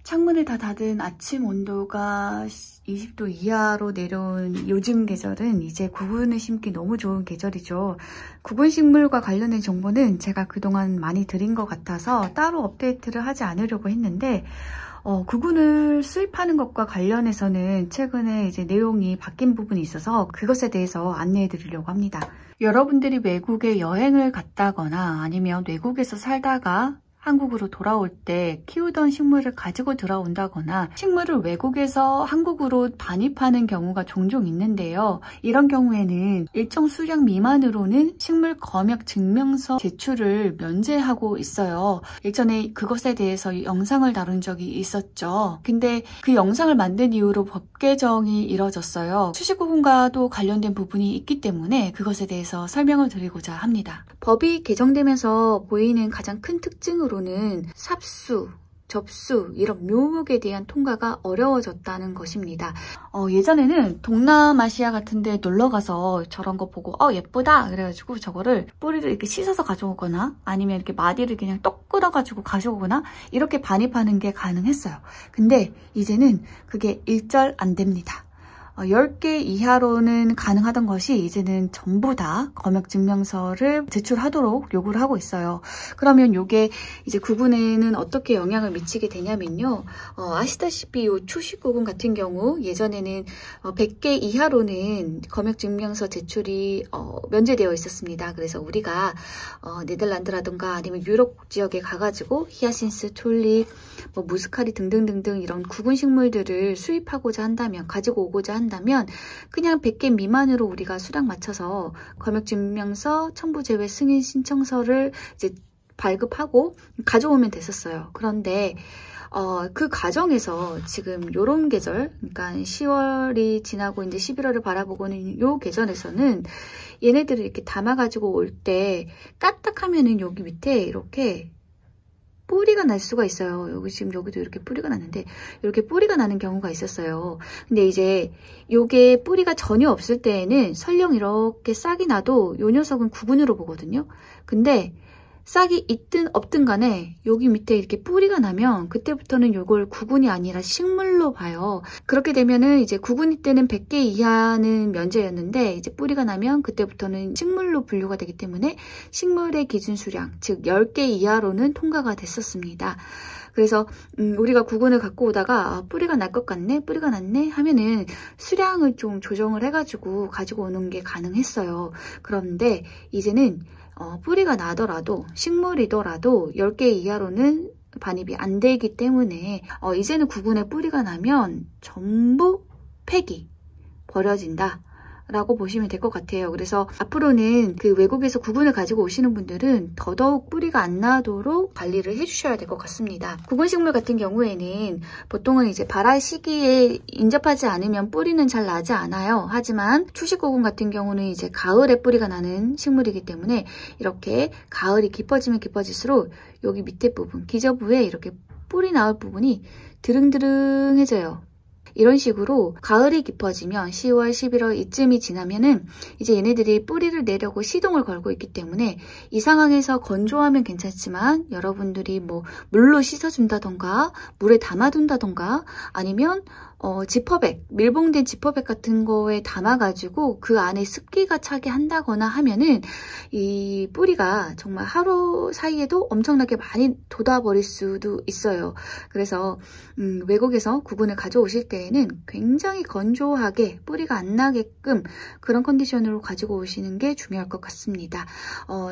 창문을 다 닫은 아침 온도가 20도 이하로 내려온 요즘 계절은 이제 구근을 심기 너무 좋은 계절이죠. 구근 식물과 관련된 정보는 제가 그동안 많이 드린 것 같아서 따로 업데이트를 하지 않으려고 했는데 구근을 수입하는 것과 관련해서는 최근에 이제 내용이 바뀐 부분이 있어서 그것에 대해서 안내해 드리려고 합니다. 여러분들이 외국에 여행을 갔다거나 아니면 외국에서 살다가 한국으로 돌아올 때 키우던 식물을 가지고 들어온다거나 식물을 외국에서 한국으로 반입하는 경우가 종종 있는데요. 이런 경우에는 일정 수량 미만으로는 식물 검역 증명서 제출을 면제하고 있어요. 예전에 그것에 대해서 영상을 다룬 적이 있었죠. 근데 그 영상을 만든 이후로 법 개정이 이뤄졌어요. 수식구분과도 관련된 부분이 있기 때문에 그것에 대해서 설명을 드리고자 합니다. 법이 개정되면서 보이는 가장 큰 특징으로는 삽수, 접수 이런 묘목에 대한 통과가 어려워졌다는 것입니다. 예전에는 동남아시아 같은 데 놀러가서 저런 거 보고 예쁘다 그래가지고 저거를 뿌리를 이렇게 씻어서 가져오거나 아니면 이렇게 마디를 그냥 똑 끌어가지고 가져오거나 이렇게 반입하는 게 가능했어요. 근데 이제는 그게 일절 안 됩니다. 10개 이하로는 가능하던 것이 이제는 전부 다 검역증명서를 제출하도록 요구를 하고 있어요. 그러면 이게 이제 구근에는 어떻게 영향을 미치게 되냐면요. 아시다시피 이 초식구근 같은 경우 예전에는 100개 이하로는 검역증명서 제출이 면제되어 있었습니다. 그래서 우리가 네덜란드라든가 아니면 유럽 지역에 가가지고 히아신스, 튤립, 무스카리 등등등등 이런 구근 식물들을 수입하고자 한다면 가지고 오고자 한다면 그냥 100개 미만으로 우리가 수량 맞춰서 검역증명서 첨부 제외 승인 신청서를 이제 발급하고 가져오면 됐었어요. 그런데 그 과정에서 지금 요런 계절, 그러니까 10월이 지나고 이제 11월을 바라보고는 요 계절에서는 얘네들을 이렇게 담아가지고 올 때 까딱하면은 여기 밑에 이렇게 뿌리가 날 수가 있어요. 여기도 이렇게 뿌리가 났는데 이렇게 뿌리가 나는 경우가 있었어요. 근데 이제 요게 뿌리가 전혀 없을 때에는 설령 이렇게 싹이 나도 요 녀석은 구근으로 보거든요. 근데 싹이 있든 없든 간에 여기 밑에 이렇게 뿌리가 나면 그때부터는 요걸 구근이 아니라 식물로 봐요. 그렇게 되면은 이제 구근이 때는 100개 이하는 면제였는데 이제 뿌리가 나면 그때부터는 식물로 분류가 되기 때문에 식물의 기준 수량, 즉 10개 이하로는 통과가 됐었습니다. 그래서 우리가 구근을 갖고 오다가 뿌리가 날 것 같네, 뿌리가 났네 하면은 수량을 좀 조정을 해가지고 가지고 오는 게 가능했어요. 그런데 이제는 뿌리가 나더라도 식물이더라도 10개 이하로는 반입이 안 되기 때문에 이제는 구근에 뿌리가 나면 전부 폐기, 버려진다 라고 보시면 될 것 같아요. 그래서 앞으로는 그 외국에서 구근을 가지고 오시는 분들은 더더욱 뿌리가 안 나도록 관리를 해주셔야 될 것 같습니다. 구근식물 같은 경우에는 보통은 이제 발할 시기에 인접하지 않으면 뿌리는 잘 나지 않아요. 하지만 초식구근 같은 경우는 이제 가을에 뿌리가 나는 식물이기 때문에 이렇게 가을이 깊어지면 깊어질수록 여기 밑에 부분, 기저부에 이렇게 뿌리 나올 부분이 드릉드릉해져요. 이런 식으로 가을이 깊어지면 10월, 11월 이쯤이 지나면은 이제 얘네들이 뿌리를 내려고 시동을 걸고 있기 때문에 이 상황에서 건조하면 괜찮지만 여러분들이 물로 씻어준다던가 물에 담아둔다던가 아니면 지퍼백, 밀봉된 지퍼백 같은 거에 담아가지고 그 안에 습기가 차게 한다거나 하면은 이 뿌리가 정말 하루 사이에도 엄청나게 많이 돋아버릴 수도 있어요. 그래서 외국에서 구근을 가져오실 때에는 굉장히 건조하게 뿌리가 안 나게끔 그런 컨디션으로 가지고 오시는 게 중요할 것 같습니다.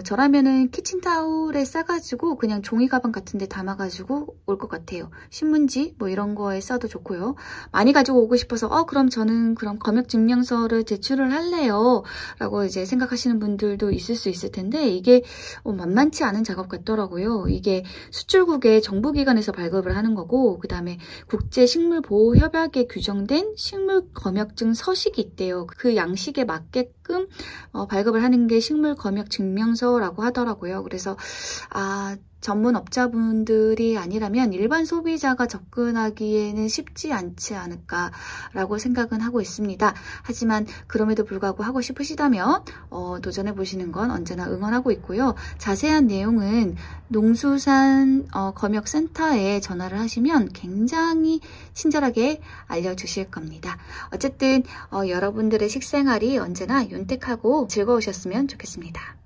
저라면은 키친타올에 싸가지고 그냥 종이 가방 같은 데 담아가지고 올 것 같아요. 신문지 이런 거에 싸도 좋고요. 많이 가지고 오고 싶어서 그럼 저는 그럼 검역증명서를 제출을 할래요 라고 이제 생각하시는 분들도 있을 수 있을 텐데 이게 만만치 않은 작업 같더라고요. 이게 수출국의 정부기관에서 발급을 하는 거고 그 다음에 국제식물보호협약에 규정된 식물검역증 서식이 있대요. 그 양식에 맞게끔 발급을 하는 게 식물검역증명서라고 하더라고요. 그래서 전문업자분들이 아니라면 일반 소비자가 접근하기에는 쉽지 않지 않을까라고 생각은 하고 있습니다. 하지만 그럼에도 불구하고 하고 싶으시다면 도전해보시는 건 언제나 응원하고 있고요. 자세한 내용은 농수산 검역센터에 전화를 하시면 굉장히 친절하게 알려주실 겁니다. 어쨌든 여러분들의 식생활이 언제나 윤택하고 즐거우셨으면 좋겠습니다.